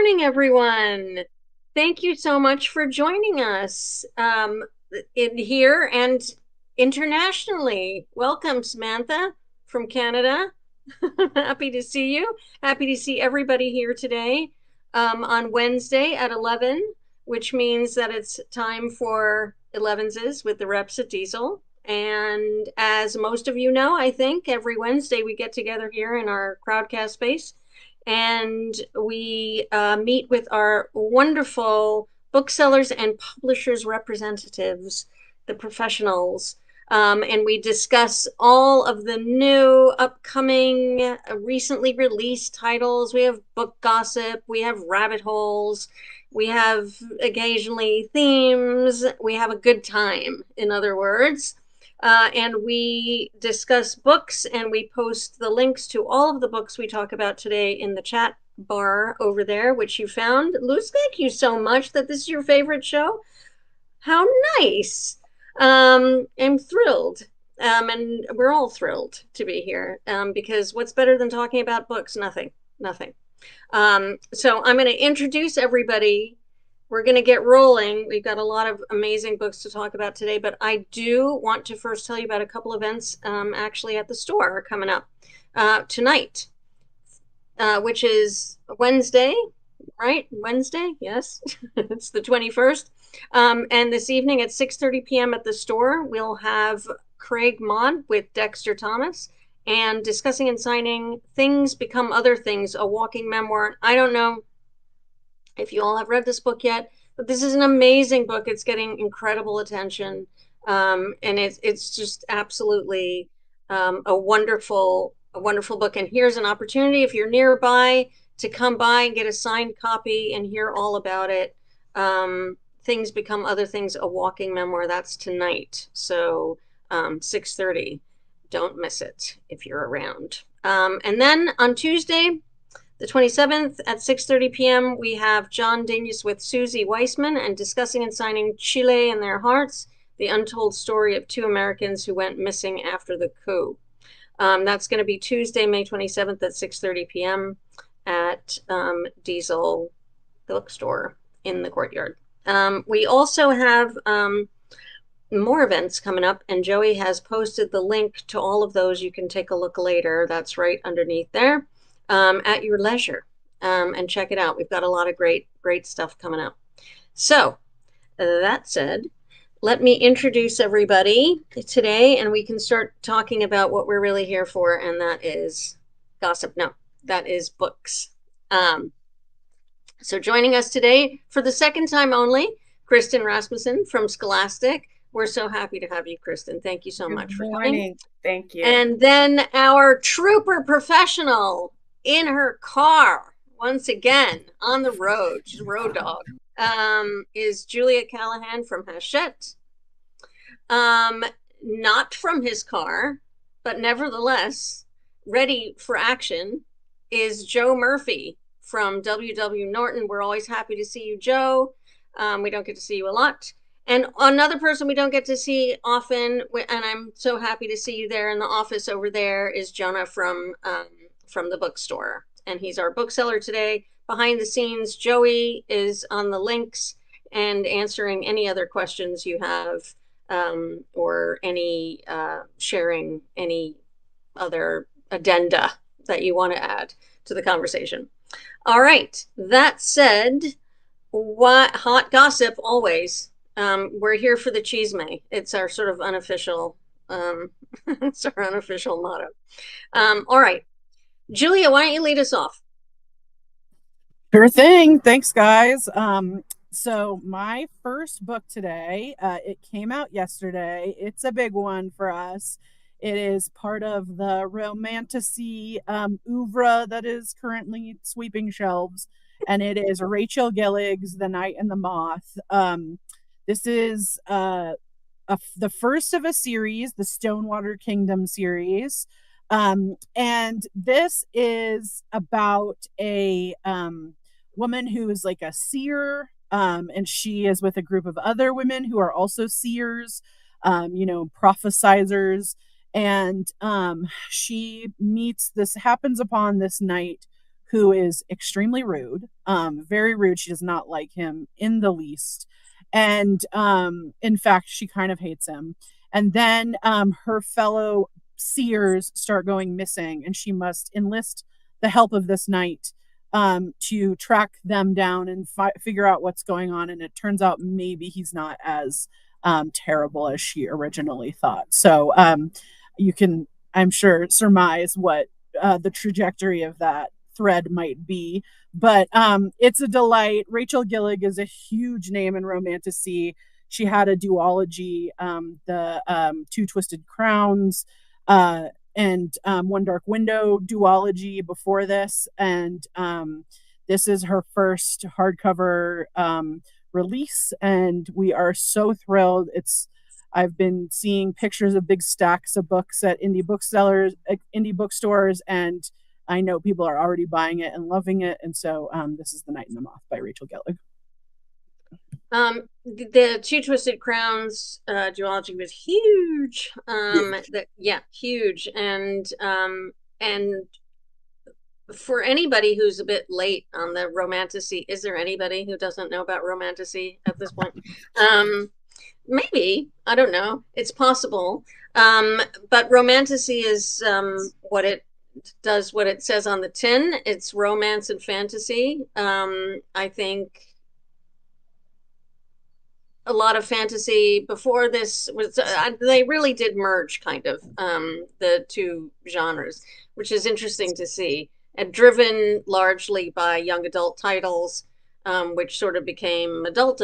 morning, everyone. Thank you so much for joining us in here and internationally. Welcome, Samantha from Canada. Happy to see you. Happy to see everybody here today on Wednesday at 11, which means that it's time for Elevenses with the reps at Diesel. And as most of you know, I think every Wednesday we get together here in our crowdcast space and we meet with our wonderful booksellers and publishers representatives, the professionals, and we discuss all of the new, upcoming, recently released titles. We have book gossip, we have rabbit holes, we have occasionally themes, we have a good time, in other words. And we discuss books and we post the links to all of the books we talk about today in the chat bar over there, which you found. Luz, thank you so much that this is your favorite show. How nice. I'm thrilled. And we're all thrilled to be here because what's better than talking about books? Nothing. So I'm going to introduce everybody. We're going to get rolling. We've got a lot of amazing books to talk about today, but I do want to first tell you about a couple events actually at the store coming up tonight, which is Wednesday, right? Wednesday, yes, it's the 21st. And this evening at 6:30 p.m. at the store, we'll have Craig Maud with Dexter Thomas and discussing and signing Things Become Other Things, a walking memoir. I don't know if you all have read this book yet, but this is an amazing book. It's getting incredible attention. And it's just absolutely a wonderful book. And here's an opportunity if you're nearby to come by and get a signed copy and hear all about it. Things Become Other Things, a walking memoir. That's tonight. So 6:30. Don't miss it if you're around. And then on Tuesday, the 27th at 6:30 p.m., we have John Dingus with Susie Weissman and discussing and signing Chile in Their Hearts, the untold story of two Americans who went missing after the coup. That's going to be Tuesday, May 27th at 6:30 p.m. at Diesel Bookstore in the courtyard. We also have more events coming up, and Joey has posted the link to all of those. You can take a look later. That's right underneath there. At your leisure, and check it out. We've got a lot of great stuff coming up. So that said, let me introduce everybody today and we can start talking about what we're really here for, and that is gossip. No, that is books. So joining us today for the second time only, Kristin Rasmussen from Scholastic. We're so happy to have you, Kristin. Thank you so much for coming. Thank you. And then our trooper professional in her car, once again, on the road, she's a road dog, is Julia Callahan from Hachette. Not from his car, but nevertheless, ready for action, is Joe Murphy from WW Norton. We're always happy to see you, Joe. We don't get to see you a lot. And another person we don't get to see often, and I'm so happy to see you there in the office over there, is Jonah from the bookstore. And he's our bookseller today. Behind the scenes, Joey is on the links and answering any other questions you have, or any sharing any other addenda that you want to add to the conversation. All right, that said, what hot gossip always. We're here for the chisme. It's our sort of unofficial, it's our unofficial motto. All right, Julia, why don't you lead us off? Sure thing. Thanks, guys. So my first book today, it came out yesterday. It's a big one for us. It is part of the romantasy oeuvre that is currently sweeping shelves, and it is Rachel Gillig's The Night and the Moth. This is the first of a series, the Stonewater Kingdom series. And this is about a woman who is like a seer, and she is with a group of other women who are also seers, prophesizers. And she happens upon this night who is extremely rude, very rude. She does not like him in the least. And in fact, she kind of hates him. And then her fellow seers start going missing, and she must enlist the help of this knight to track them down and figure out what's going on. And it turns out maybe he's not as terrible as she originally thought. So you can, I'm sure, surmise what the trajectory of that thread might be. But it's a delight. Rachel Gillig is a huge name in romantasy. She had a duology, the Two Twisted Crowns, and One Dark Window duology before this. And this is her first hardcover release, and we are so thrilled. I've been seeing pictures of big stacks of books at indie booksellers, indie bookstores, and I know people are already buying it and loving it. And so this is The Night and the Moth by Rachel Gillig. The Two Twisted Crowns duology was huge. Huge. And for anybody who's a bit late on the romantasy, is there anybody who doesn't know about romantasy at this point? Maybe, I don't know. It's possible. But romantasy is what it does, what it says on the tin. It's romance and fantasy. I think a lot of fantasy before this was they really did merge kind of the two genres, which is interesting to see, and driven largely by young adult titles, which sort of became adult,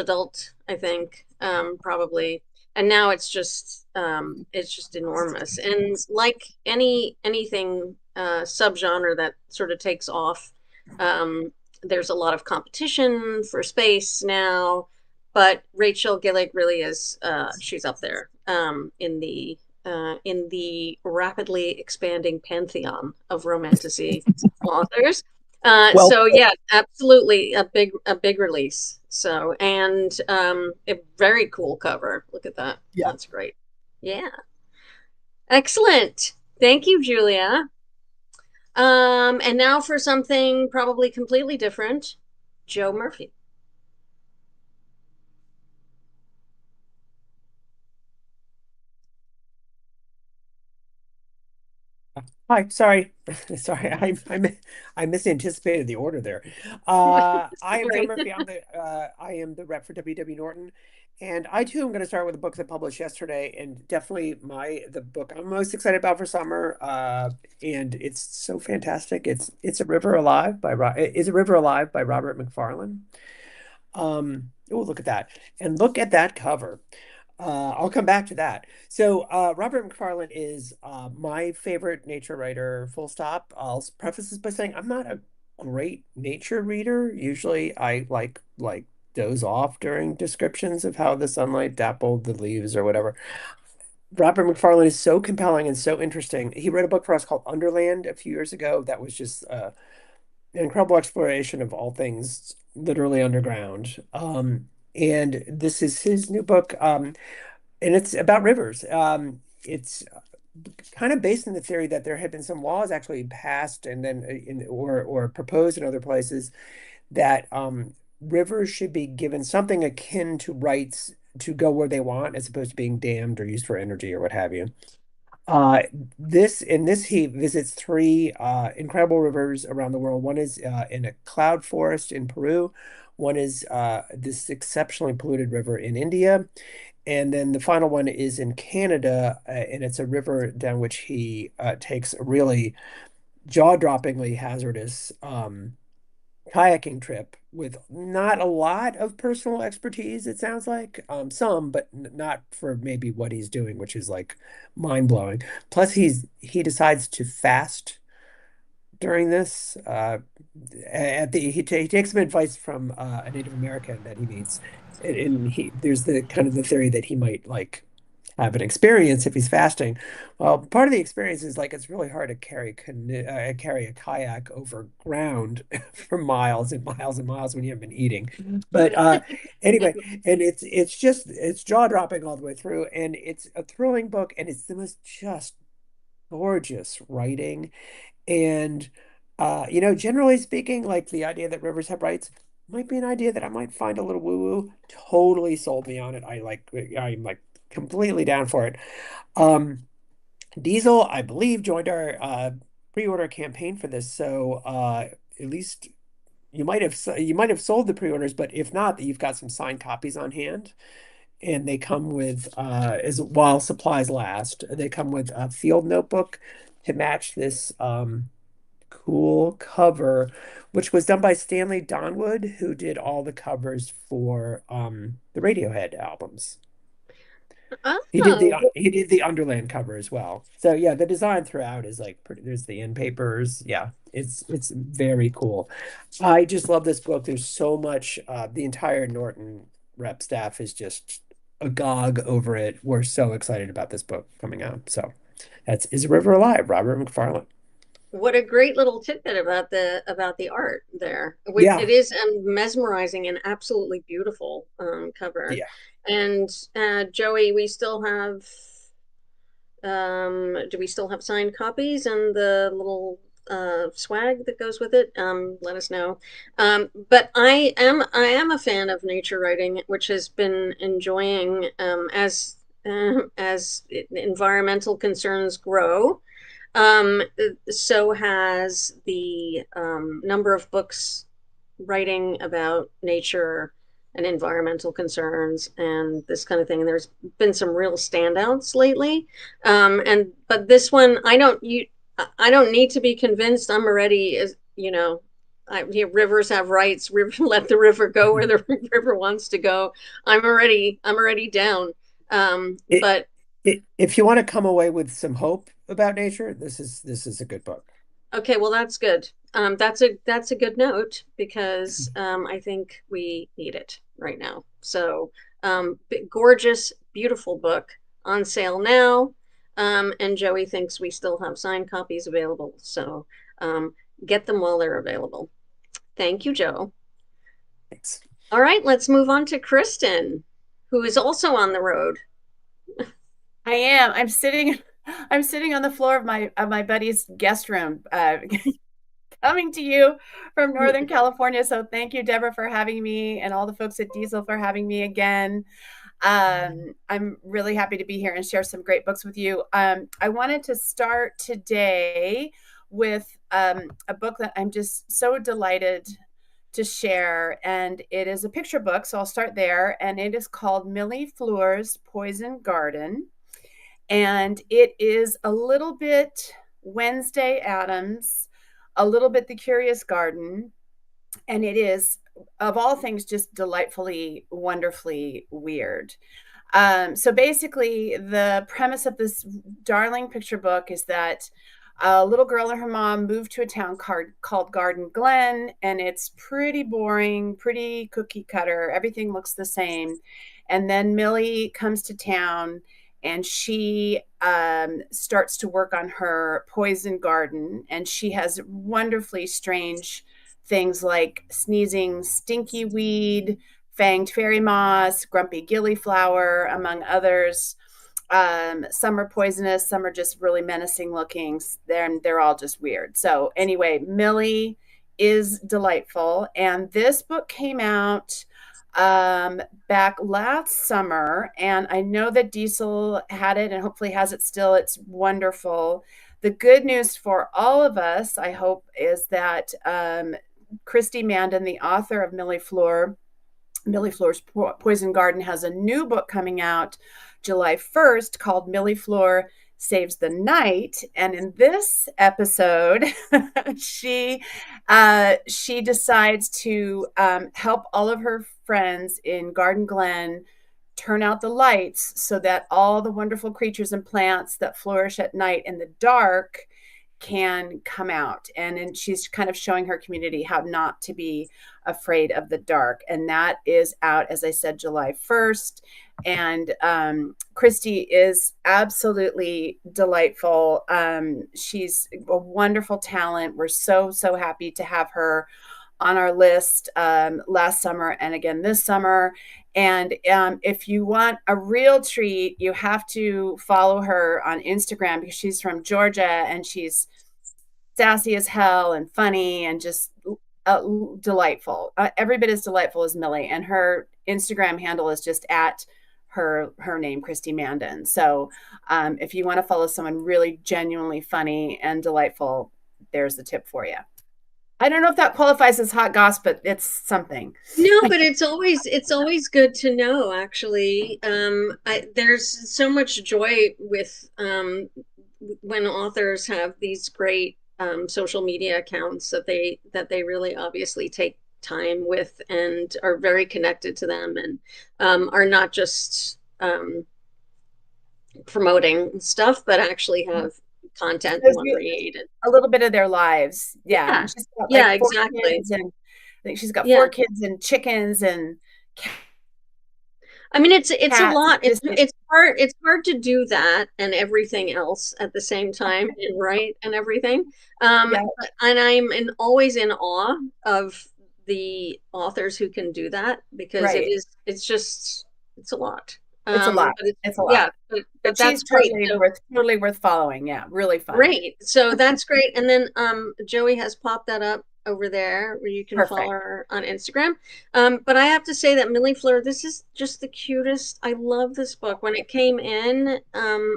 I think, probably. And now it's just enormous. And like anything subgenre that sort of takes off, there's a lot of competition for space now. But Rachel Gillig really is she's up there in the rapidly expanding pantheon of romantasy authors. So yeah, absolutely a big release. So, and a very cool cover. Look at that. Yeah. That's great. Yeah. Excellent. Thank you, Julia. And now for something probably completely different, Joe Murphy. Hi, sorry. Sorry, I misanticipated the order there. I am Joe Murphy. I am the rep for WW Norton, and I too am going to start with a book that published yesterday, and definitely the book I'm most excited about for summer. And it's so fantastic. It's a River Alive by Robert Macfarlane. Oh, look at that, and look at that cover. I'll come back to that. So Robert Macfarlane is my favorite nature writer, full stop. I'll preface this by saying I'm not a great nature reader. Usually I like doze off during descriptions of how the sunlight dappled the leaves or whatever. Robert Macfarlane is so compelling and so interesting. He wrote a book for us called Underland a few years ago that was just an incredible exploration of all things literally underground. And this is his new book. And it's about rivers. It's kind of based on the theory that there had been some laws actually passed and then or proposed in other places that rivers should be given something akin to rights to go where they want as opposed to being dammed or used for energy or what have you. He visits three incredible rivers around the world. One is in a cloud forest in Peru. One is this exceptionally polluted river in India. And then the final one is in Canada, and it's a river down which he takes a really jaw-droppingly hazardous kayaking trip with not a lot of personal expertise, it sounds like. Some, but not for maybe what he's doing, which is like mind-blowing. Plus, he decides to fast during this. He takes some advice from a Native American that he meets, and there's the kind of the theory that he might like have an experience if he's fasting. Well, part of the experience is like it's really hard to carry a kayak over ground for miles and miles and miles when you haven't been eating. But anyway, and it's jaw-dropping all the way through, and it's a thrilling book, and it's the most just gorgeous writing. And Generally speaking, like the idea that rivers have rights might be an idea that I might find a little woo-woo. Totally sold me on it. I'm like completely down for it. Um, Diesel, I believe, joined our pre-order campaign for this, so at least you might have sold the pre-orders, but if not, you've got some signed copies on hand, and they come with as while supplies last, they come with a field notebook to match this cool cover, which was done by Stanley Donwood, who did all the covers for the Radiohead albums. Oh, He did the Underland cover as well. So yeah, the design throughout is like pretty, there's the end papers. Yeah, it's very cool. I just love this book. There's so much the entire Norton rep staff is just agog over it. We're so excited about this book coming out. So that's Is a River Alive, Robert McFarlane. what a great little tidbit about the art there. It Yeah. is a mesmerizing and absolutely beautiful cover. Yeah. And Joey, we still have do we still have signed copies and the little swag that goes with it? Let us know. But I am a fan of nature writing, which has been enjoying as environmental concerns grow. Um, so has the number of books writing about nature and environmental concerns and this kind of thing. And there's been some real standouts lately. And but this one, I don't need to be convinced. I'm already, as you know, rivers have rights. River, let the river go where the river wants to go. I'm already down. It, But if you want to come away with some hope about nature, this is a good book. okay, well that's good. That's a good note because I think we need it right now. So gorgeous, beautiful book on sale now, and Joey thinks we still have signed copies available. So get them while they're available. Thank you, Joe. Thanks. All right, let's move on to Kristin, who is also on the road. I am. I'm sitting on the floor of my buddy's guest room, coming to you from Northern California. So thank you, Deborah, for having me, and all the folks at Diesel for having me again. I'm really happy to be here and share some great books with you. I wanted to start today with a book that I'm just so delighted to share, and it is a picture book. So I'll start there, and it is called Millie Fleur's Poison Garden. And it is a little bit Wednesday Addams, a little bit The Curious Garden, and it is, of all things, just delightfully, wonderfully weird. So basically, the premise of this darling picture book is that a little girl and her mom moved to a town called Garden Glen, and it's pretty boring, pretty cookie cutter. Everything looks the same. And then Millie comes to town, and she starts to work on her poison garden, and she has wonderfully strange things like sneezing stinky weed, fanged fairy moss, grumpy gillyflower, among others. Some are poisonous, some are just really menacing looking. They're all just weird. So anyway, Millie is delightful, and this book came out back last summer, and I know that Diesel had it and hopefully has it still. It's wonderful. The good news for all of us, I hope, is that Christy Mandan, the author of Millie Fleur's Poison Garden, has a new book coming out July 1st called Millie Fleur Saves the Night. And in this episode, she decides to help all of her friends in Garden Glen turn out the lights so that all the wonderful creatures and plants that flourish at night in the dark can come out. And she's kind of showing her community how not to be afraid of the dark. And that is out, as I said, July 1st. And Christy is absolutely delightful. She's a wonderful talent. We're so happy to have her on our list last summer and again this summer. And if you want a real treat, you have to follow her on Instagram because she's from Georgia, and she's sassy as hell and funny and just delightful. Every bit as delightful as Millie, and her Instagram handle is just at her name, Christy Mandan. So if you want to follow someone really genuinely funny and delightful, there's the tip for you. I don't know if that qualifies as hot gossip, but it's something. No, but it's always good to know, actually. There's so much joy with when authors have these great social media accounts that they really obviously take time with and are very connected to them, and are not just promoting stuff, but actually have content they want created. A little bit of their lives. Yeah. She's got like exactly. And I think she's got 4 kids and chickens and I mean, it's a lot. It's hard to do that and everything else at the same time and write and everything. And I'm always in awe of the authors who can do that, because it's a lot. It's a lot. It's a lot. Yeah, but that's great. Totally worth following. Yeah, really fun. Great. So that's great. And then Joey has popped that up over there where you can follow her on Instagram. But I have to say that Millie Fleur, this is just the cutest. I love this book. When it came in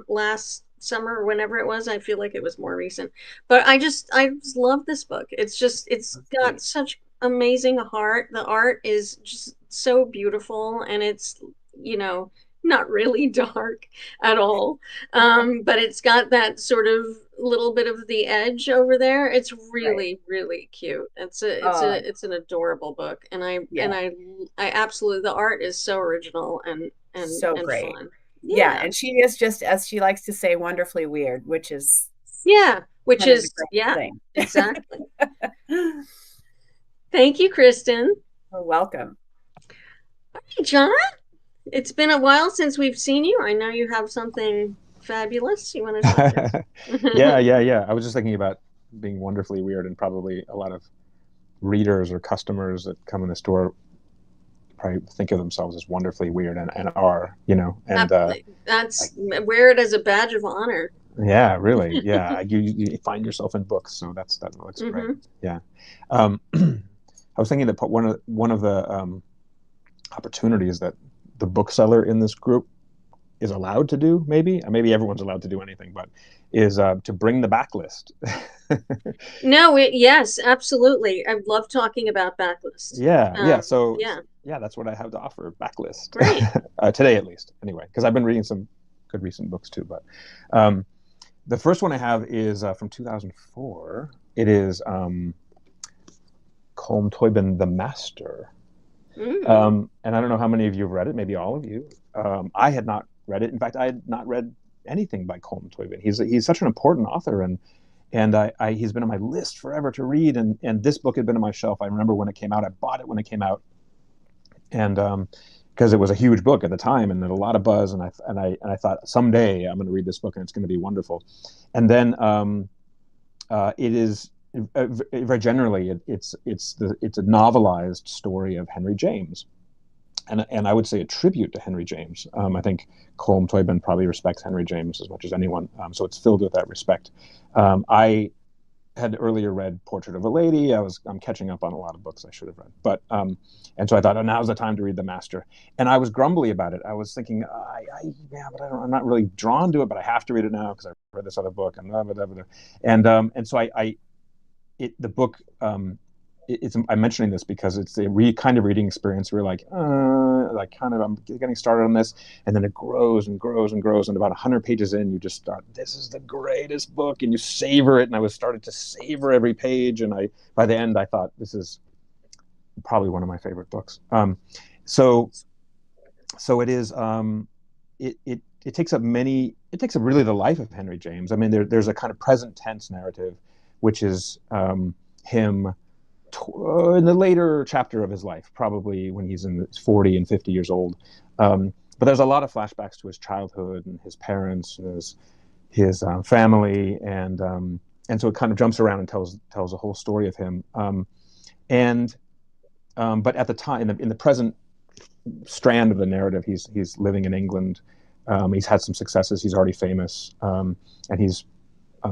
last summer or whenever it was, I feel like it was more recent. But I just love this book. It's got such amazing heart. The art is just so beautiful, and it's, not really dark at all, but it's got that sort of little bit of the edge over there. It's really really cute. It's an adorable book, and I absolutely, the art is so original and so great. Fun. Yeah, and she is, just as she likes to say, wonderfully weird, which is exactly. Thank you, Kristin. You're welcome. All right, John. It's been a while since we've seen you. I know you have something fabulous you want to share. Yeah. I was just thinking about being wonderfully weird, and probably a lot of readers or customers that come in the store probably think of themselves as wonderfully weird and are, and that's wear it as a badge of honor. Yeah, really. Yeah, you find yourself in books, so that looks great. Yeah. I was thinking that one of the opportunities that the bookseller in this group is allowed to do, maybe everyone's allowed to do anything, but is to bring the backlist. Yes, absolutely. I love talking about backlists. So that's what I have to offer, backlist. Great. Today, at least, anyway, because I've been reading some good recent books too. But the first one I have is from 2004. It is Colm Toibin, The Master. And I don't know how many of you have read it, maybe all of you. I had not read it. In fact, I had not read anything by Colm Toibin. He's such an important author, and he's been on my list forever to read, and this book had been on my shelf. I remember when it came out. I bought it when it came out, and because it was a huge book at the time and had a lot of buzz, and I thought someday I'm going to read this book and it's going to be wonderful. And then it is very generally it's a novelized story of Henry James, and I would say a tribute to Henry James. I think Colm Toibin probably respects Henry James as much as anyone, so it's filled with that respect. I had earlier read Portrait of a Lady. I'm catching up on a lot of books I should have read, but and so I thought, now's the time to read The Master. And I was grumbly about it. I was thinking, but I'm not really drawn to it, but I have to read it now because I read this other book and blah, blah, blah, blah. And so the book, I'm mentioning this because it's a kind of reading experience where I'm getting started on this, and then it grows and grows and grows, and about 100 pages in, you just start, this is the greatest book, and you savor it. And I was started to savor every page, and by the end I thought, this is probably one of my favorite books. So it is. It takes up really the life of Henry James. I mean, there's a kind of present tense narrative, which is him in the later chapter of his life, probably when he's in 40 and 50 years old. But there's a lot of flashbacks to his childhood and his parents and his family, and so it kind of jumps around and tells a whole story of him. But at the time, in the present strand of the narrative, he's living in England. He's had some successes. He's already famous, and he's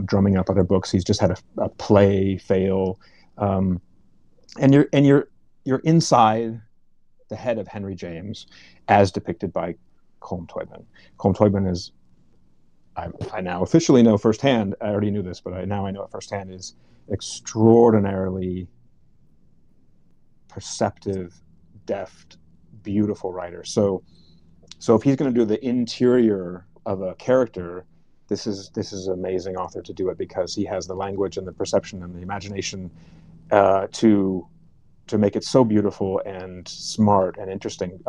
drumming up other books. He's just had a play fail, and you're inside the head of Henry James, as depicted by Colm Tóibín. Colm Tóibín is, I now officially know firsthand. I already knew this, but I know it firsthand. Is extraordinarily perceptive, deft, beautiful writer. So if he's going to do the interior of a character, this is an amazing author to do it, because he has the language and the perception and the imagination to make it so beautiful and smart and interesting.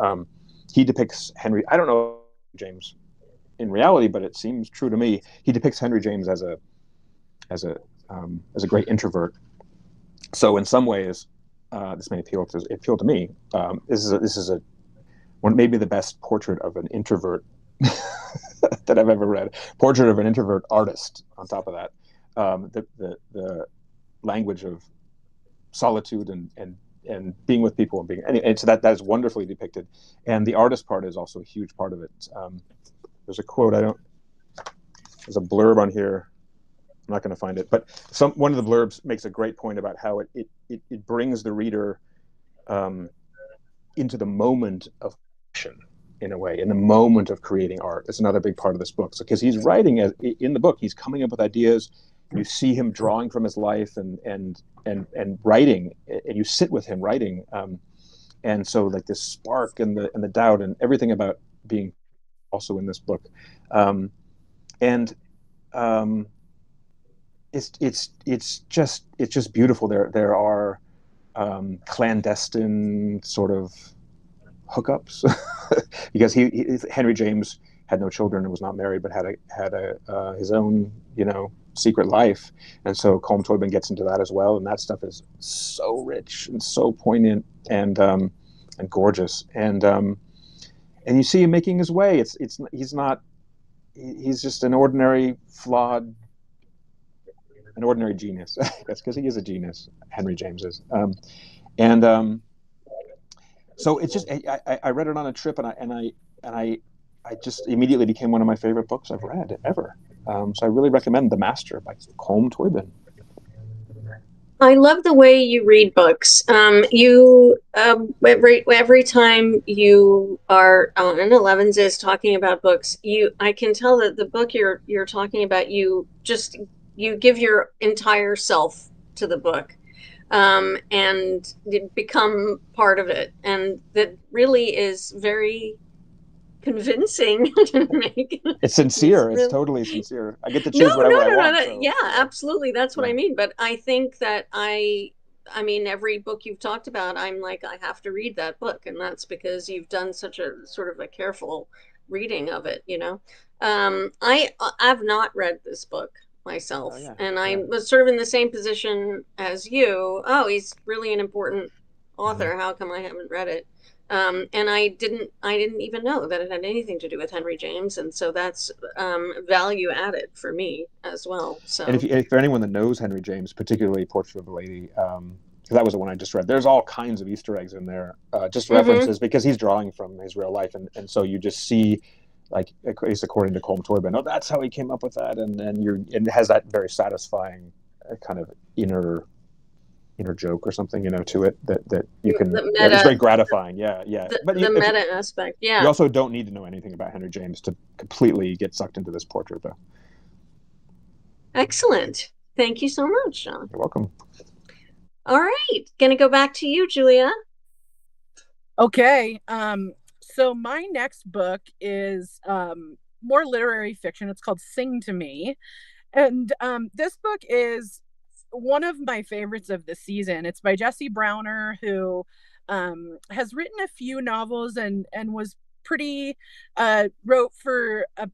He depicts Henry. I don't know James in reality, but it seems true to me. He depicts Henry James as a great introvert. So in some ways, this may appeal to me. This is maybe the best portrait of an introvert that I've ever read. Portrait of an introvert artist. On top of that, the language of solitude and being with people and so that is wonderfully depicted. And the artist part is also a huge part of it. There's a quote. There's a blurb on here. I'm not going to find it, but one of the blurbs makes a great point about how it brings the reader into the moment of action, in a way, in the moment of creating art. It's another big part of this book. So, because he's writing in the book, he's coming up with ideas. You see him drawing from his life and writing, and you sit with him writing. And so, like, this spark and the doubt and everything about being also in this book. It's just beautiful. There are clandestine sort of hookups because Henry James had no children and was not married, but had his own secret life, and so Colm Tóibín gets into that as well, and that stuff is so rich and so poignant and gorgeous, and you see him making his way. He's just an ordinary flawed. An ordinary genius. That's because he is a genius. Henry James is, so it's just I read it on a trip, and I just immediately became one of my favorite books I've read ever. So I really recommend The Master by Colm Tóibín. I love the way you read books. You every time you are on Elevenses talking about books, I can tell that the book you're talking about, you give your entire self to the book, and become part of it, and that really is very convincing to make. It's sincere. It's totally sincere. I get to choose whatever I want. So. Yeah, absolutely. That's what I mean. But I think that I mean, every book you've talked about, I'm like, I have to read that book, and that's because you've done such a sort of a careful reading of it. I've not read this book myself, and I was sort of in the same position as you. Oh, he's really an important author. How come I haven't read it? And I didn't even know that it had anything to do with Henry James, and so that's value added for me as well. So, and if for anyone that knows Henry James, particularly Portrait of a Lady, because that was the one I just read, there's all kinds of Easter eggs in there, just references, because he's drawing from his real life, and so you just see, like, at least according to Colm Tóibín, that's how he came up with that, and it has that very satisfying kind of inner joke or something, to it that you can. It's very gratifying. But the meta aspect. Yeah. You also don't need to know anything about Henry James to completely get sucked into this portrait, though. Excellent. Thank you so much, John. You're welcome. All right, gonna go back to you, Julia. Okay. So my next book is more literary fiction. It's called Sing to Me, and this book is one of my favorites of the season. It's by Jessie Browner, who has written a few novels and was pretty wrote for a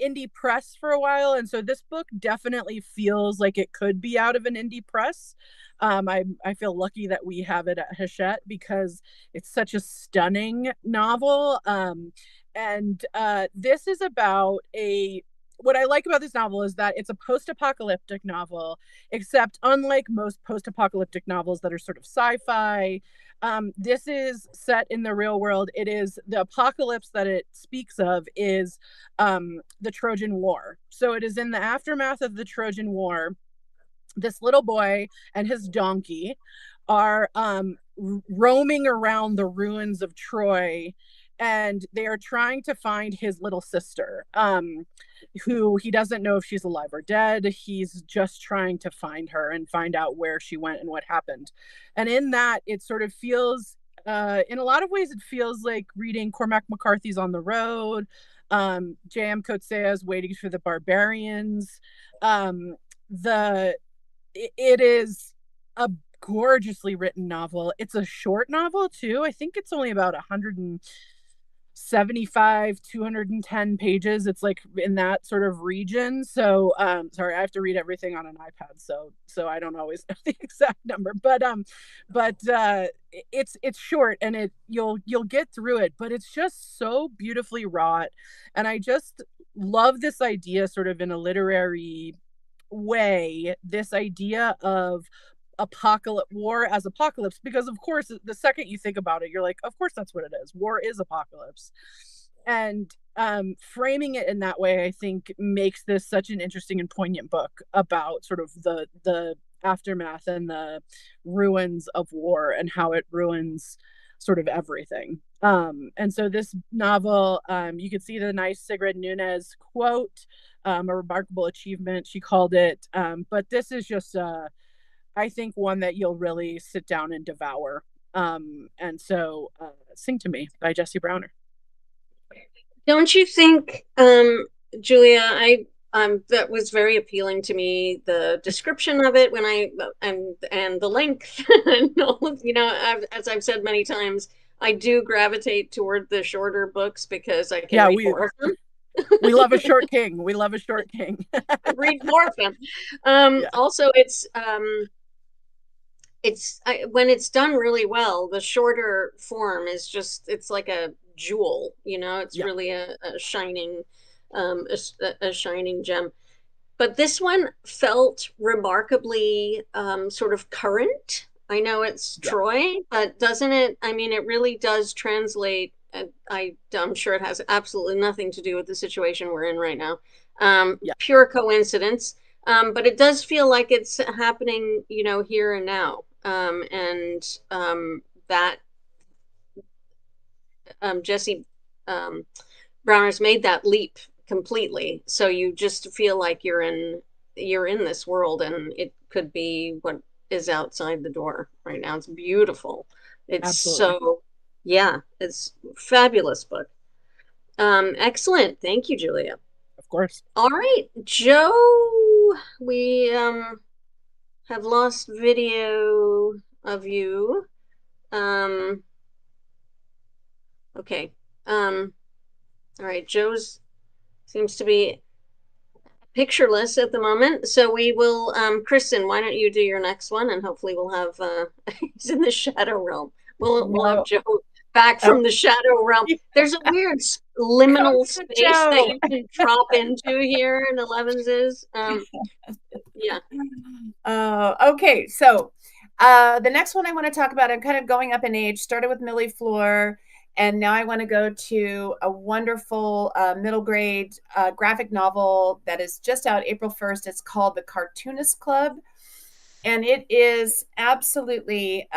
indie press for a while, and so this book definitely feels like it could be out of an indie press. I feel lucky that we have it at Hachette because it's such a stunning novel, and this is about a what I like about this novel is that it's a post-apocalyptic novel, except unlike most post-apocalyptic novels that are sort of sci-fi, this is set in the real world. It is the apocalypse that it speaks of is the Trojan War. So it is in the aftermath of the Trojan War. This little boy and his donkey are roaming around the ruins of Troy, and they are trying to find his little sister, who he doesn't know if she's alive or dead. He's just trying to find her and find out where she went and what happened. And in that, it sort of feels, in a lot of ways, it feels like reading Cormac McCarthy's On the Road, J.M. Coetzee's Waiting for the Barbarians. It is a gorgeously written novel. It's a short novel too. I think it's only about 175, 210 pages. It's like in that sort of region. So sorry, I have to read everything on an iPad, so I don't always know the exact number, but it's short, and you'll get through it, but it's just so beautifully wrought. And I just love this idea, sort of in a literary way, this idea of war as apocalypse, because of course the second you think about it, you're like, of course that's what it is. War is apocalypse. And framing it in that way, I think, makes this such an interesting and poignant book about sort of the aftermath and the ruins of war and how it ruins sort of everything. And so this novel, you could see the nice Sigrid Nunez quote, a remarkable achievement, she called it. But this is just, I think, one that you'll really sit down and devour. And so Sing to Me by Jessie Browner. Don't you think, Julia, that was very appealing to me, the description of it and the length and all, as I've said many times, I do gravitate toward the shorter books because I can read more of them. We love a short king. We love a short king. Read more of them. Also, when it's done really well, the shorter form is just, it's like a jewel, it's really a shining a shining gem. But this one felt remarkably sort of current. I know it's Troy, but doesn't it? I mean, it really does translate. I'm sure it has absolutely nothing to do with the situation we're in right now. Pure coincidence. But it does feel like it's happening, here and now. That Jessie Browner's made that leap completely. So you just feel like you're in this world, and it could be what is outside the door right now. It's beautiful. It's absolutely. It's a fabulous book. Excellent. Thank you, Julia. Of course. All right, Joe, we have lost video of you. Okay. All right, Joe's seems to be pictureless at the moment, so we will, Kristin, why don't you do your next one, and hopefully we'll have, he's in the shadow realm. We'll have Joe back from the shadow realm. There's a weird liminal space that you can drop into here in Elevenses. Okay, so the next one I want to talk about, I'm kind of going up in age, started with Millie, Fleur, and now I want to go to a wonderful middle grade graphic novel that is just out April 1st. It's called The Cartoonists Club. And it is absolutely,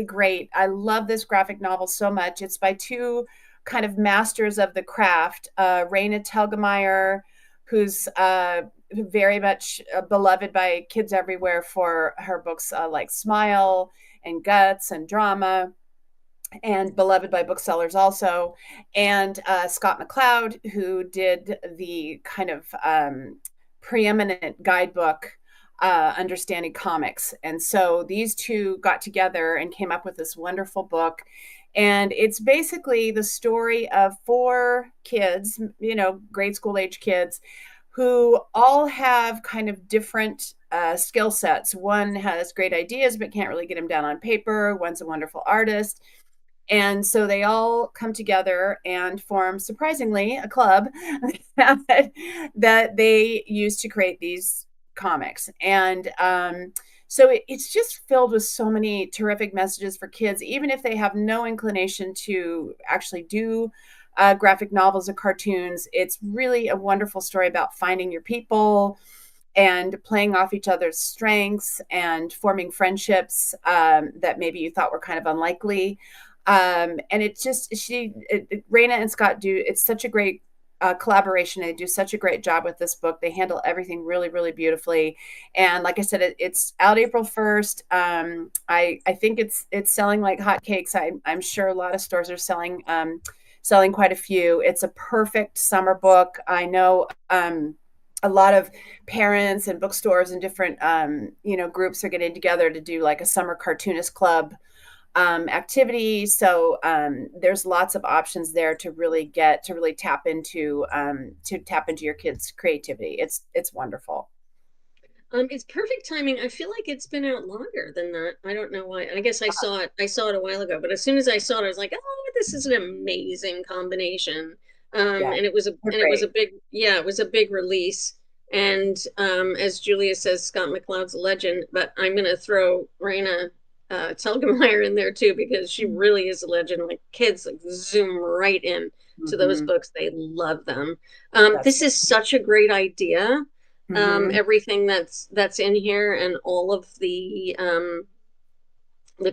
great. I love this graphic novel so much. It's by two kind of masters of the craft, Raina Telgemeier, who's very much beloved by kids everywhere for her books like Smile and Guts and Drama, and beloved by booksellers also, and Scott McCloud, who did the kind of preeminent guidebook, Understanding Comics. And so these two got together and came up with this wonderful book. And it's basically the story of four kids, grade school age kids, who all have kind of different skill sets. One has great ideas, but can't really get them down on paper. One's a wonderful artist. And so they all come together and form, surprisingly, a club that they use to create these comics. And so it's just filled with so many terrific messages for kids, even if they have no inclination to actually do graphic novels or cartoons. It's really a wonderful story about finding your people and playing off each other's strengths and forming friendships that maybe you thought were kind of unlikely. And it's just Raina and Scott do, it's such a great collaboration. They do such a great job with this book. They handle everything really, really beautifully. And like I said, it's out April 1st. I think it's selling like hotcakes. I'm sure a lot of stores are selling quite a few. It's a perfect summer book. I know a lot of parents and bookstores and different groups are getting together to do like a summer cartoonist club activity. So there's lots of options there to really tap into your kids' creativity. It's wonderful. It's perfect timing. I feel like it's been out longer than that. I don't know why. I guess I saw it a while ago, but as soon as I saw it, I was like, oh, this is an amazing combination. And it was a big release. And as Julia says, Scott McCloud's a legend, but I'm gonna throw Raina Telgemeier in there too, because she really is a legend. Like kids like zoom right in to those books. They love them. This is such a great idea. Everything that's in here and all of the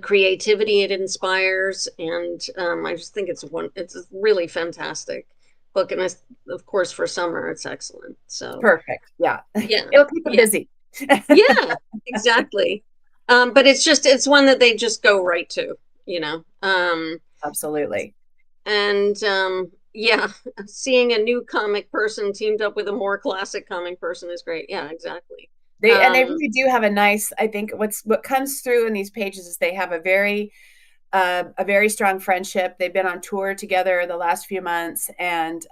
creativity it inspires, and I just think it's a really fantastic book, and of course for summer it's excellent. So perfect. Yeah, it'll keep them busy. Yeah, exactly. But it's one that they just go right to, Absolutely. And yeah, seeing a new comic person teamed up with a more classic comic person is great. Yeah, exactly. They really do have a nice, I think what comes through in these pages is they have a very strong friendship. They've been on tour together the last few months, and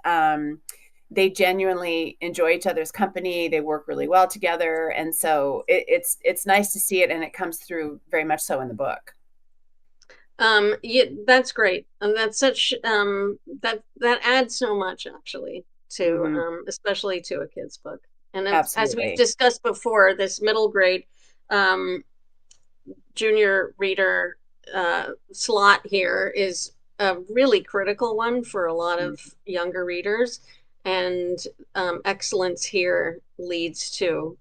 they genuinely enjoy each other's company. They work really well together. And so it's nice to see it, and it comes through very much so in the book. Yeah, that's great. And that's such that adds so much actually to especially to a kid's book. And as we've discussed before, this middle grade junior reader slot here is a really critical one for a lot of younger readers, and excellence here leads to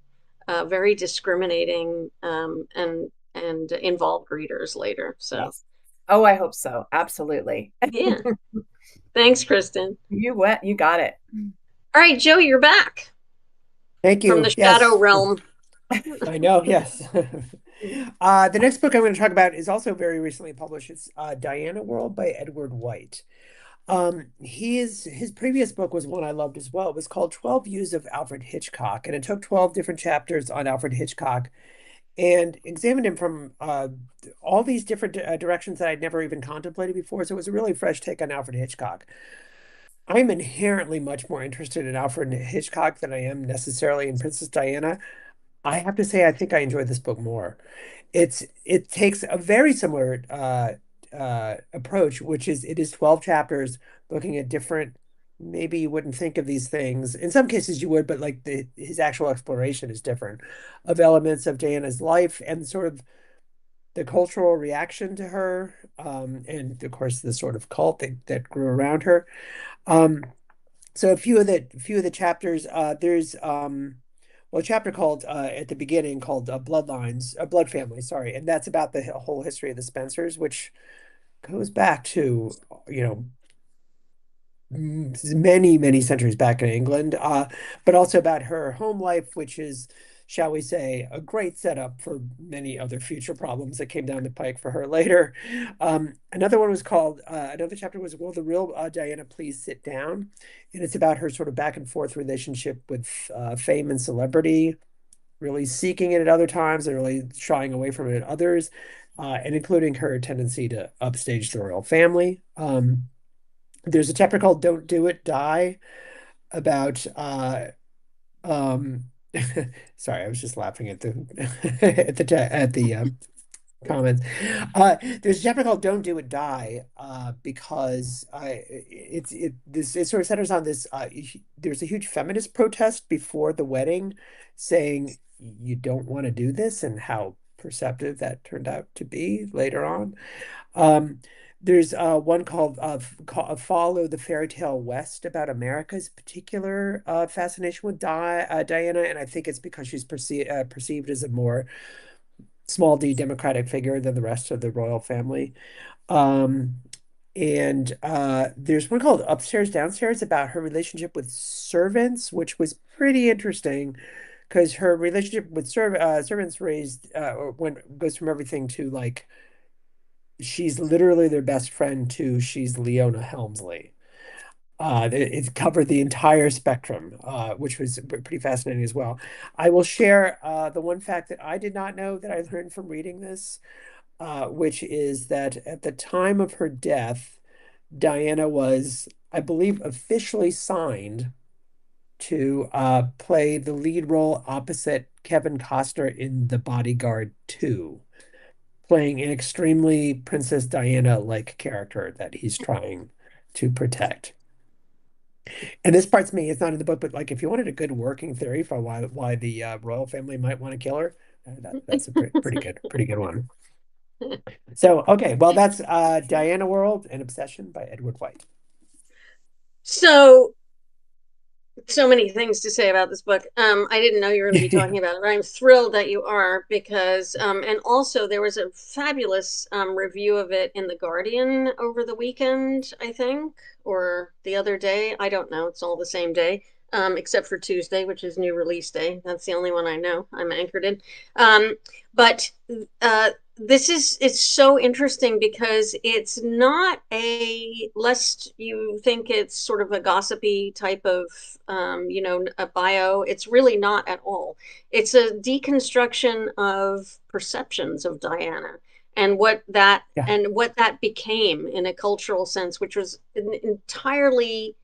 very discriminating and involved readers later. So yes. Oh, I hope so. Absolutely. Yeah. Thanks, Kristin. You got it. All right, Joe, you're back. Thank you. From the shadow realm. I know, yes. The next book I'm going to talk about is also very recently published. It's Dianaworld by Edward White. His previous book was one I loved as well. It was called 12 Views of Alfred Hitchcock, and it took 12 different chapters on Alfred Hitchcock and examined him from all these different directions that I'd never even contemplated before. So it was a really fresh take on Alfred Hitchcock. I'm inherently much more interested in Alfred Hitchcock than I am necessarily in Princess Diana. I have to say, I think I enjoyed this book more. It takes a very similar approach, which is it is 12 chapters looking at different, maybe you wouldn't think of these things. In some cases you would, but like his actual exploration is different of elements of Diana's life and sort of the cultural reaction to her, and of course the sort of cult that grew around her. So a few of the chapters, there's a chapter called at the beginning called Bloodlines, Blood Family, sorry, and that's about the whole history of the Spencers, which goes back to many centuries back in England, but also about her home life, which is, shall we say, a great setup for many other future problems that came down the pike for her later. Another chapter was, Will the Real Diana Please Sit Down? And it's about her sort of back and forth relationship with fame and celebrity, really seeking it at other times and really shying away from it at others, and including her tendency to upstage the royal family. There's a chapter called Don't Do It, Die, about sorry, I was just laughing at the comments. There's a chapter called "Don't Do It, Die," because it sort of centers on this. There's a huge feminist protest before the wedding, saying you don't want to do this, and how perceptive that turned out to be later on. There's one called "Follow the Fairy Tale West" about America's particular fascination with Diana, and I think it's because she's perceived as a more small d democratic figure than the rest of the royal family. Um, and there's one called "Upstairs, Downstairs" about her relationship with servants, which was pretty interesting because her relationship with servants goes from everything to like she's literally their best friend to she's Leona Helmsley. It covered the entire spectrum, which was pretty fascinating as well. I will share the one fact that I did not know that I learned from reading this, which is that at the time of her death, Diana was, I believe, officially signed to play the lead role opposite Kevin Costner in The Bodyguard 2, playing an extremely Princess Diana-like character that he's trying to protect. And this part's me, it's not in the book, but like if you wanted a good working theory for why the royal family might want to kill her, that's a pretty good one. So okay, well that's Dianaworld, An Obsession by Edward White. So many things to say about this book. I didn't know you were going to be talking about it, but I'm thrilled that you are because, and also there was a fabulous review of it in The Guardian over the weekend, I think, or the other day. I don't know. It's all the same day, except for Tuesday, which is new release day. That's the only one I know I'm anchored in. But it's so interesting because it's not lest you think it's sort of a gossipy type of a bio. It's really not at all. It's a deconstruction of perceptions of Diana and what that became in a cultural sense, which was an entirely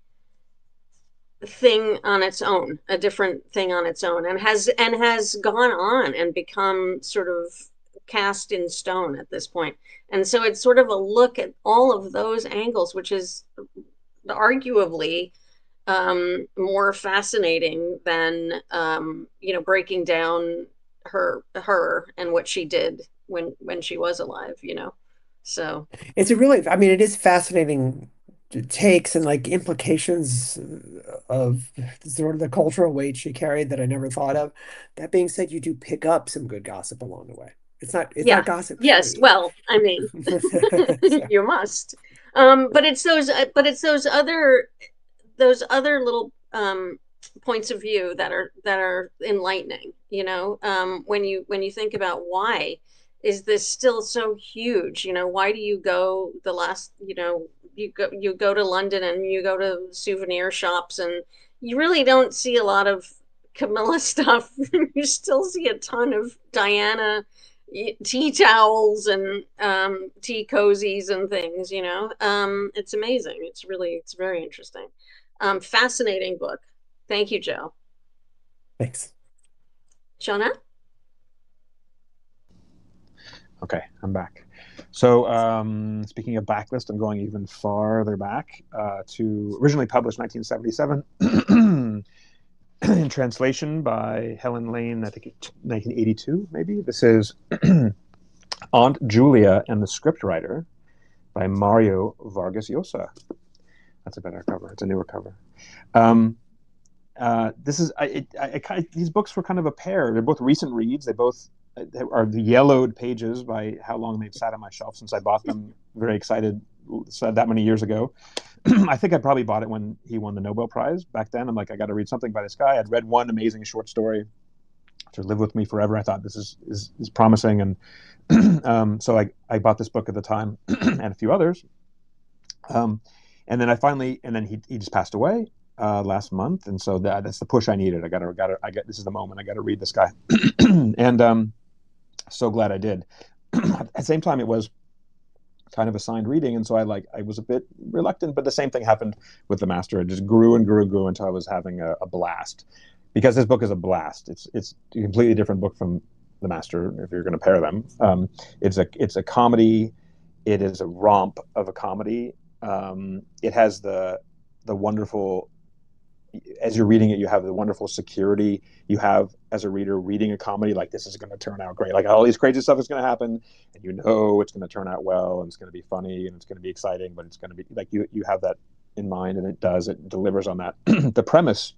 thing on its own, a different thing on its own, and has gone on and become sort of cast in stone at this point. And so it's sort of a look at all of those angles, which is arguably more fascinating than breaking down her and what she did when she was alive. So it's it is fascinating takes and like implications of sort of the cultural weight she carried that I never thought of. That being said, you do pick up some good gossip along the way. It's not gossip free. Yes, well, I mean, you must. But it's those other little points of view that are enlightening. When you think about why is this still so huge? Why do you go the last? You go to London and you go to souvenir shops and you really don't see a lot of Camilla stuff. You still see a ton of Diana tea towels and tea cozies and things. It's amazing. It's very interesting. Fascinating book. Thank you, Joe. Thanks. Jonah? Okay, I'm back. So speaking of backlist, I'm going even farther back to originally published 1977 in translation by Helen Lane, I think 1982 maybe. This is Aunt Julia and the Scriptwriter by Mario Vargas Llosa. That's a better cover. It's a newer cover. This is these books were kind of a pair. They're both recent reads. They both are the yellowed pages by how long they've sat on my shelf since I bought them. Very excited that many years ago. I think I probably bought it when he won the Nobel Prize. Back then, I'm like, I got to read something by this guy. I'd read one amazing short story to live with me forever. I thought this is promising, and so I bought this book at the time and a few others. And then he just passed away last month, and so that's the push I needed. This is the moment. I got to read this guy, and so glad I did. At the same time, it was kind of assigned reading, and so I was a bit reluctant, but the same thing happened with The Master. It just grew and grew and grew until I was having a blast, because this book is a blast. It's a completely different book from the master, if you're going to pair them. It's a comedy. It is a romp of a comedy. It has the wonderful, as you're reading it, you have the wonderful security you have as a reader reading a comedy, like this is going to turn out great, like all these crazy stuff is going to happen, and it's going to turn out well, and it's going to be funny, and it's going to be exciting, but it's going to be like you have that in mind, and it delivers on that. The premise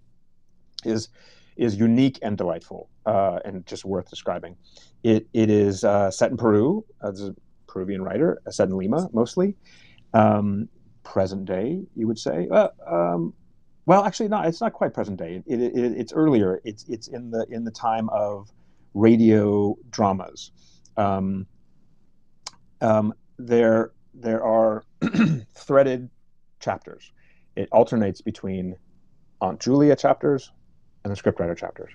is unique and delightful, and just worth describing. It is set in Peru. There's a Peruvian writer, set in Lima mostly, present day, you would say. Well, actually, not. It's not quite present day. It's earlier. It's in the time of radio dramas. There are threaded chapters. It alternates between Aunt Julia chapters and the scriptwriter chapters.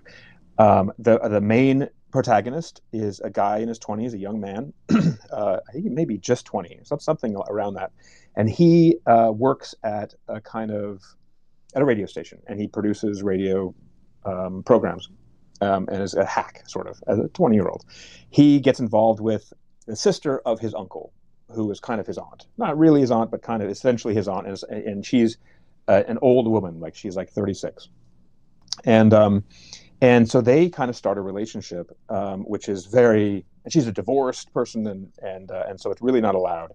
The main protagonist is a guy in his 20s, a young man. I think he may be just 20, something around that, and he works at a radio station, and he produces radio programs, and is a hack, sort of, as a 20-year-old. He gets involved with the sister of his uncle, who is kind of his aunt. Not really his aunt, but kind of essentially his aunt, and she's an old woman, like she's like 36. And so they kind of start a relationship, which is and she's a divorced person, and so it's really not allowed.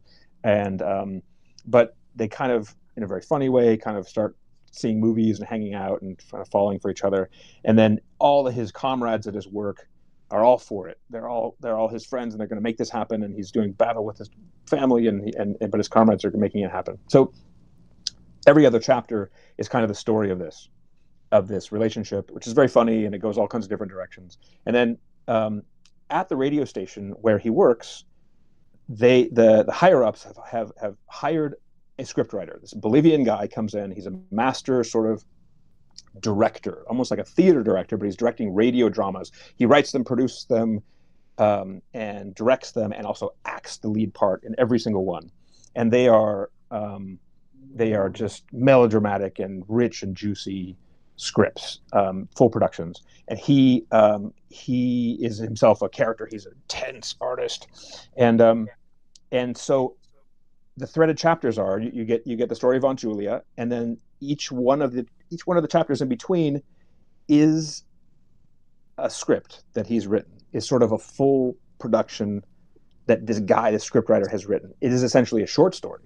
But they kind of, in a very funny way, kind of start seeing movies and hanging out and kind of falling for each other. And then all of his comrades at his work are all for it. They're all his friends, and they're going to make this happen. And he's doing battle with his family, but his comrades are making it happen. So every other chapter is kind of the story of this relationship, which is very funny, and it goes all kinds of different directions. And then at the radio station where he works, the higher ups have hired a scriptwriter. This Bolivian guy comes in. He's a master sort of director, almost like a theater director, but he's directing radio dramas. He writes them, produces them, and directs them, and also acts the lead part in every single one. And they are just melodramatic and rich and juicy scripts, full productions. And he is himself a character. He's an intense artist, and so the threaded chapters are you get the story of Aunt Julia, and then each one of the chapters in between is a script that he's written, is sort of a full production that this guy, the scriptwriter, has written. It is essentially a short story.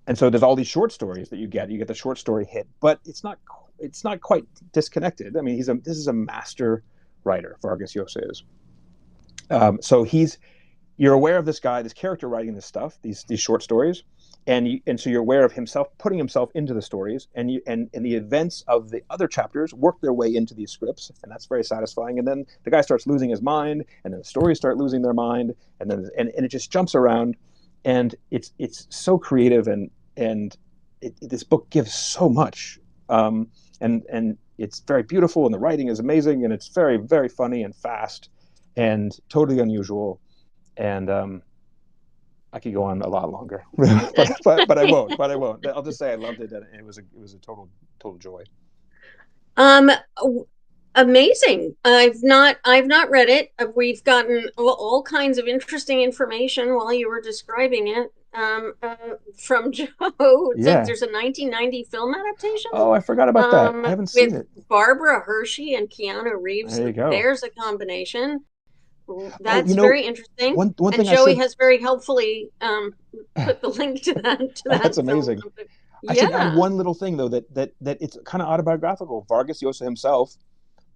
And so there's all these short stories that you get the short story hit, but it's not quite disconnected. I mean, this is a master writer, Vargas Llosa is. So you're aware of this guy, this character writing this stuff, these short stories, and so you're aware of himself putting himself into the stories, and the events of the other chapters work their way into these scripts, and that's very satisfying. And then the guy starts losing his mind, and then the stories start losing their mind, and then it just jumps around, and it's so creative, and this book gives so much, and it's very beautiful, and the writing is amazing, and it's very, very funny and fast and totally unusual. And I could go on a lot longer, but I won't. I'll just say I loved it, and it was a total joy. Amazing. I've not read it. We've gotten all kinds of interesting information while you were describing it from Joe. Yeah. There's a 1990 film adaptation. Oh, I forgot about that. I haven't seen it. Barbara Hershey and Keanu Reeves. There you go. There's a combination. That's very interesting. One and thing Joey has very helpfully put the link to that. That's amazing. I should add one little thing, though, that it's kind of autobiographical. Vargas Llosa himself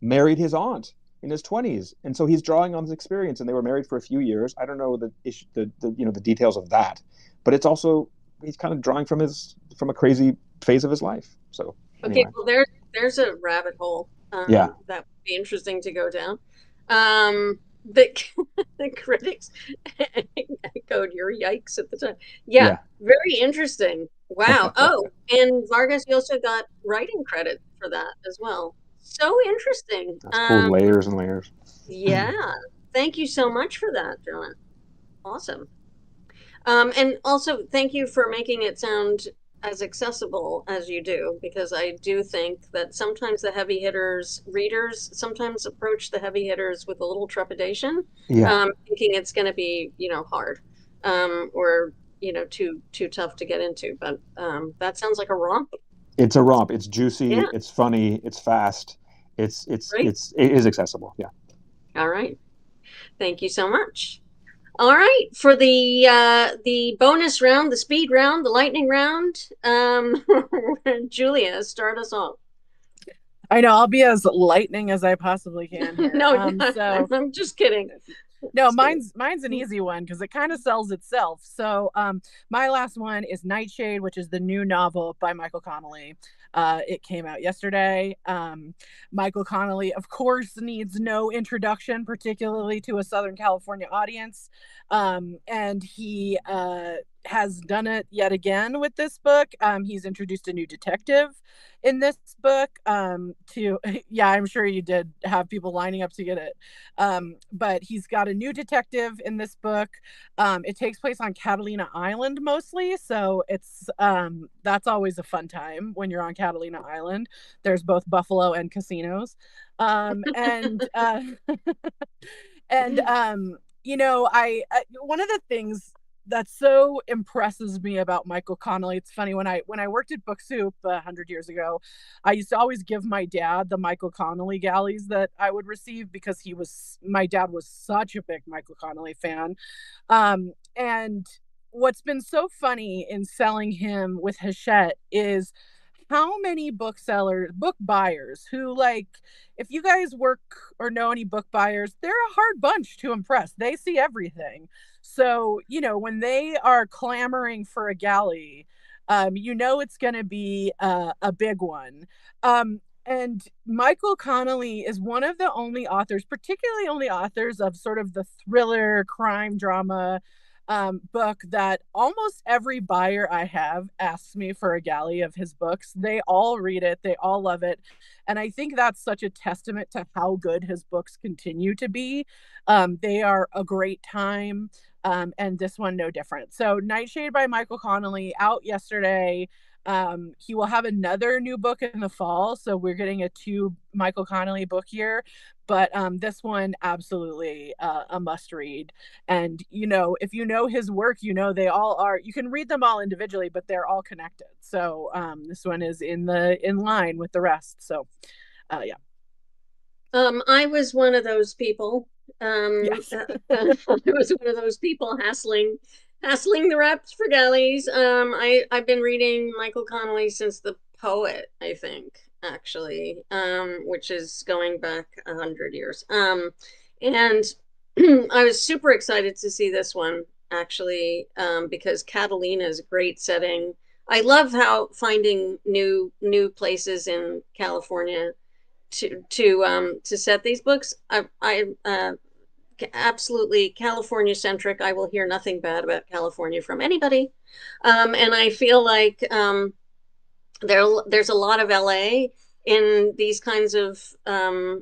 married his aunt in his 20s, and so he's drawing on his experience. And they were married for a few years. I don't know the details of that, but it's also he's kind of drawing from a crazy phase of his life. So anyway. Okay, well there's a rabbit hole. That would be interesting to go down. The critics echoed your yikes at the time. Yeah, very interesting. Wow. Oh, and Vargas Llosa got writing credit for that as well. So interesting. That's cool. Layers and layers. Yeah. Thank you so much for that, John. Awesome. And also thank you for making it sound as accessible as you do, because I do think that sometimes the heavy hitters readers sometimes approach the heavy hitters with a little trepidation, thinking it's going to be, hard, or too tough to get into. But that sounds like a romp. It's a romp. It's juicy. Yeah. It's funny. It's fast. It is accessible. Yeah. All right. Thank you so much. All right, for the bonus round, the speed round, the lightning round, Julia, start us off. I know, I'll be as lightning as I possibly can here. No, I'm just kidding. No, mine's an easy one because it kind of sells itself. So my last one is Nightshade, which is the new novel by Michael Connelly. It came out yesterday. Michael Connelly, of course, needs no introduction, particularly to a Southern California audience. And he has done it yet again with this book. He's introduced a new detective in this book. I'm sure you did have people lining up to get it. But he's got a new detective in this book. It takes place on Catalina Island mostly, so it's that's always a fun time when you're on Catalina Island. There's both buffalo and casinos. And one of the things that so impresses me about Michael Connelly, it's funny, when I worked at Book Soup 100 years ago, I used to always give my dad the Michael Connelly galleys that I would receive because my dad was such a big Michael Connelly fan. And what's been so funny in selling him with Hachette is how many book buyers who, like, if you guys work or know any book buyers, they're a hard bunch to impress. They see everything. So, when they are clamoring for a galley, it's going to be a big one. And Michael Connelly is one of the only authors, particularly only authors of sort of the thriller crime drama book that almost every buyer I have asks me for a galley of his books. They all read it. They all love it. And I think that's such a testament to how good his books continue to be. They are a great time. And this one, no different. So Nightshade by Michael Connelly, out yesterday. He will have another new book in the fall. So we're getting a 2 Michael Connelly book year. But this one, absolutely a must read. And, if you know his work, they all are, you can read them all individually, but they're all connected. So this one is in line with the rest. So, yeah. I was one of those people. Yes. I was one of those people hassling the reps for galleys. I've been reading Michael Connelly since The Poet, I think, actually, which is going back 100 years. And I was super excited to see this one, actually, because Catalina is a great setting. I love how finding new places in California to set these books. I absolutely California centric. I will hear nothing bad about California from anybody, and I feel like there's a lot of LA in these kinds of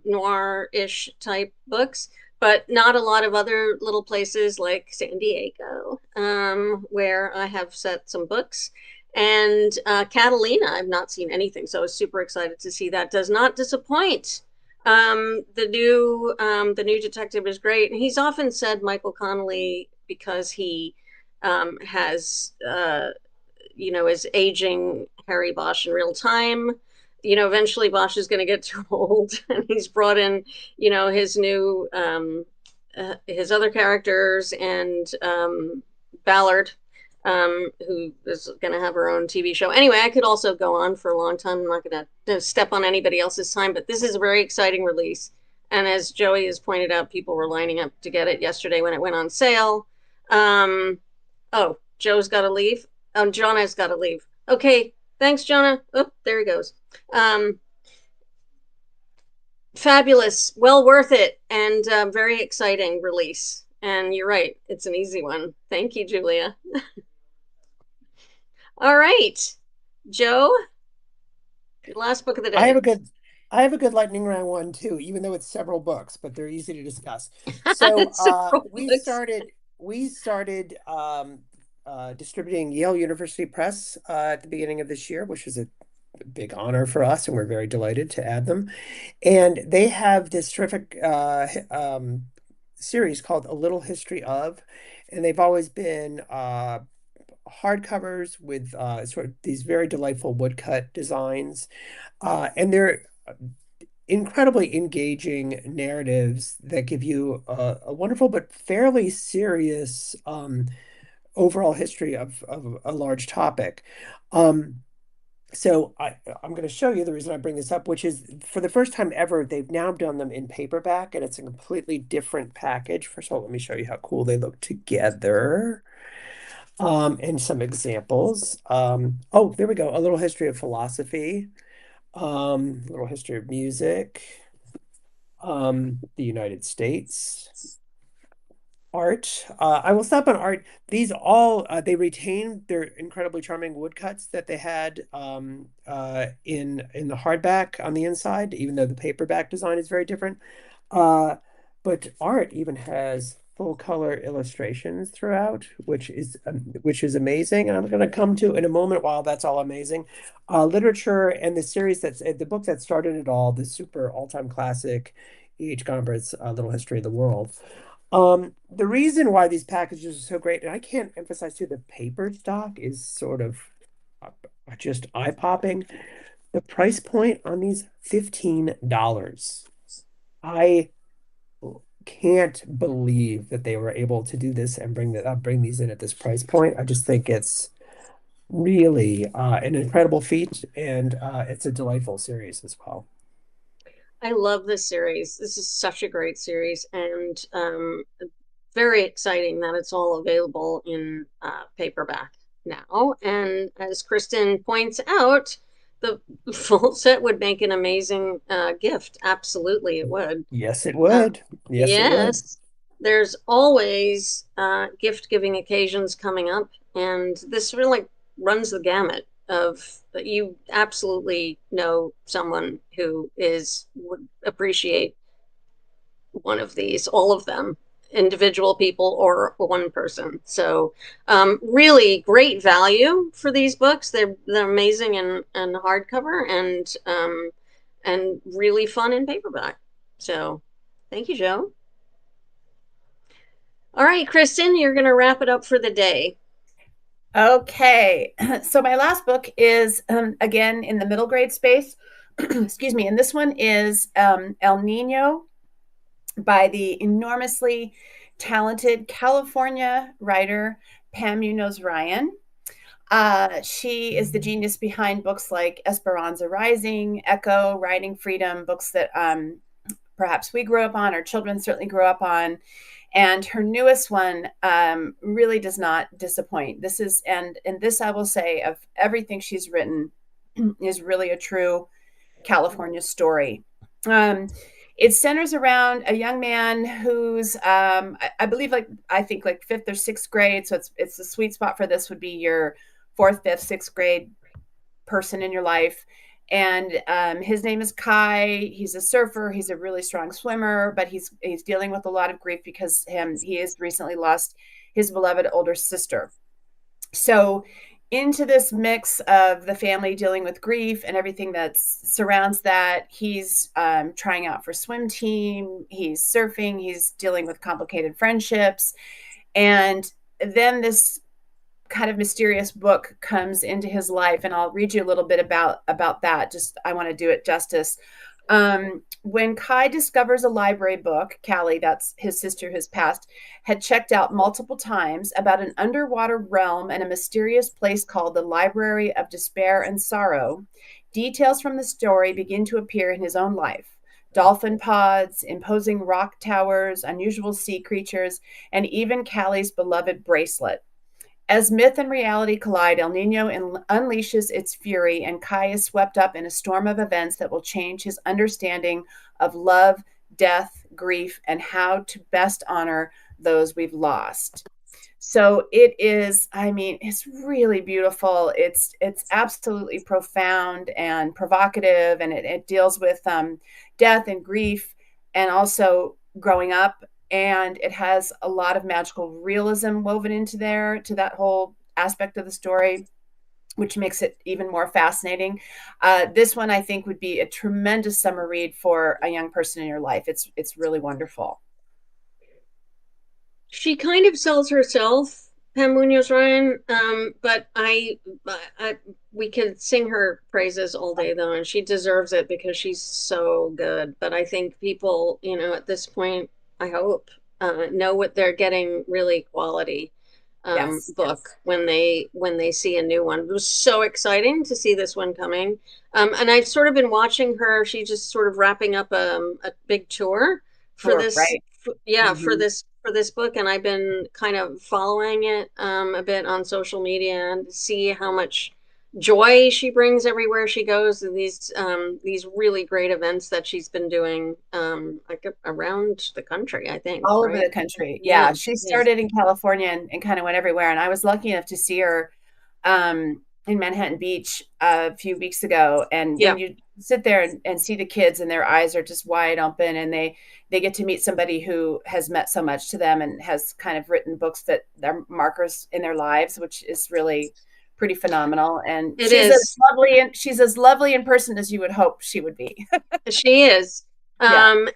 noir-ish type books, but not a lot of other little places like San Diego, where I have set some books. And Catalina, I've not seen anything, so I was super excited to see that. Does not disappoint. The new detective is great, and he's often said Michael Connelly, because he has is aging Harry Bosch in real time. Eventually Bosch is going to get too old, and he's brought in his new his other characters, and Ballard, who is going to have her own TV show. Anyway, I could also go on for a long time. I'm not going to step on anybody else's time, but this is a very exciting release. And as Joey has pointed out, people were lining up to get it yesterday when it went on sale. Oh, Joe's got to leave. Jonah's got to leave. Okay, thanks, Jonah. Oh, there he goes. Fabulous, well worth it, and very exciting release. And you're right, it's an easy one. Thank you, Julia. All right, Joe, your last book of the day. I have a good lightning round one too, even though it's several books, but they're easy to discuss. So we started distributing Yale University Press at the beginning of this year, which is a big honor for us, and we're very delighted to add them. And they have this terrific series called A Little History of, and they've always been hardcovers with sort of these very delightful woodcut designs. And they're incredibly engaging narratives that give you a wonderful but fairly serious overall history of a large topic. So I'm going to show you the reason I bring this up, which is for the first time ever, they've now done them in paperback, and it's a completely different package. First of all, let me show you how cool they look together. And some examples. Oh, there we go. A little history of philosophy, a little history of music, the United States, art. I will stop on art. These all they retain their incredibly charming woodcuts that they had in the hardback on the inside, even though the paperback design is very different. But art even has full color illustrations throughout, which is amazing. And I'm going to come to in a moment while that's all amazing. Literature and the series the book that started it all, the super all-time classic, E.H. Gombert's Little History of the World. The reason why these packages are so great, and I can't emphasize too, the paper stock is sort of just eye-popping. The price point on these, $15. I can't believe that they were able to do this and bring these in at this price point. I just think it's really an incredible feat, and it's a delightful series as well. I love this series. This is such a great series, and very exciting that it's all available in paperback now. And as Kristin points out, the full set would make an amazing gift. Absolutely, it would. Yes, it would. Yes, it would. There's always gift-giving occasions coming up, and this really runs the gamut of you absolutely know someone who would appreciate one of these, all of them, individual people or one person. So really great value for these books. They're amazing and hardcover, and really fun in paperback. So thank you, Joe. All right, Kristin, you're going to wrap it up for the day. Okay, so my last book is, again, in the middle grade space, excuse me, and this one is El Niño by the enormously talented California writer Pam Muñoz Ryan. She is the genius behind books like Esperanza Rising, Echo, Writing Freedom, books that perhaps we grew up on, or children certainly grew up on. And her newest one really does not disappoint. This is, and this I will say, of everything she's written, is really a true California story. It centers around a young man who's, I believe, I think fifth or sixth grade. So it's the sweet spot for this would be your fourth, fifth, sixth grade person in your life. And his name is Kai. He's a surfer. He's a really strong swimmer, but he's dealing with a lot of grief because he has recently lost his beloved older sister. So into this mix of the family dealing with grief and everything that surrounds that, he's trying out for swim team. He's surfing. He's dealing with complicated friendships. And then this kind of mysterious book comes into his life, and I'll read you a little bit about that. Just, I want to do it justice. When Kai discovers a library book, Callie, that's his sister who's passed, had checked out multiple times about an underwater realm and a mysterious place called the Library of Despair and Sorrow, details from the story begin to appear in his own life. Dolphin pods, imposing rock towers, unusual sea creatures, and even Callie's beloved bracelet. As myth and reality collide, El Niño unleashes its fury, and Kai is swept up in a storm of events that will change his understanding of love, death, grief, and how to best honor those we've lost. So it is, I mean, it's really beautiful. It's absolutely profound and provocative, and it deals with death and grief, and also growing up, and it has a lot of magical realism woven into there, to that whole aspect of the story, which makes it even more fascinating. This one, I think, would be a tremendous summer read for a young person in your life. It's really wonderful. She kind of sells herself, Pam Muñoz Ryan, but we could sing her praises all day though, and she deserves it because she's so good. But I think people, at this point, I hope, know what they're getting, really quality book when they see a new one. It was so exciting to see this one coming. And I've sort of been watching her. She's just sort of wrapping up a big tour for this, right? For this book, and I've been kind of following it a bit on social media and see how much joy she brings everywhere she goes, and these really great events that she's been doing like around the country, I think. All over the country. Yeah. She started in California and kind of went everywhere. And I was lucky enough to see her in Manhattan Beach a few weeks ago. And when you sit there and see the kids and their eyes are just wide open, and they get to meet somebody who has meant so much to them and has kind of written books that are markers in their lives, which is really pretty phenomenal. And she's as lovely in person as you would hope she would be. She is.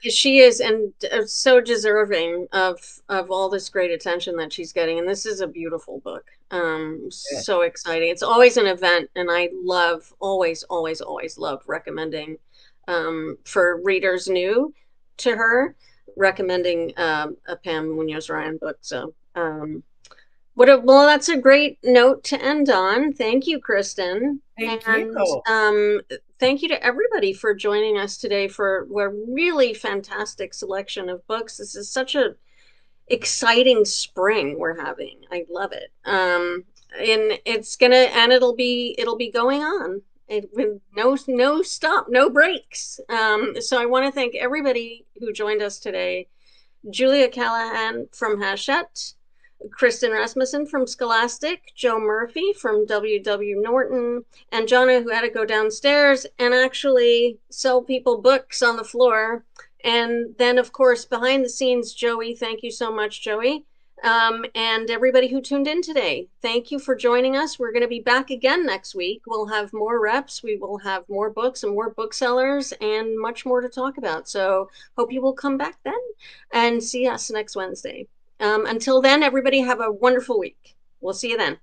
She is, and so deserving of all this great attention that she's getting. And this is a beautiful book. So exciting. It's always an event, and I always love recommending for readers new to her, recommending a Pam Muñoz Ryan book. So well, that's a great note to end on. Thank you, Kristin. Thank you. Thank you to everybody for joining us today for a really fantastic selection of books. This is such a exciting spring we're having. I love it. And it'll be going on with no stop, no breaks. So I want to thank everybody who joined us today. Julia Callahan from Hachette, Kristin Rasmussen from Scholastic, Joe Murphy from WW Norton, and Jonna, who had to go downstairs and actually sell people books on the floor. And then, of course, behind the scenes, Joey. Thank you so much, Joey. And everybody who tuned in today, thank you for joining us. We're going to be back again next week. We'll have more reps. We will have more books and more booksellers and much more to talk about. So hope you will come back then and see us next Wednesday. Until then, everybody have a wonderful week. We'll see you then.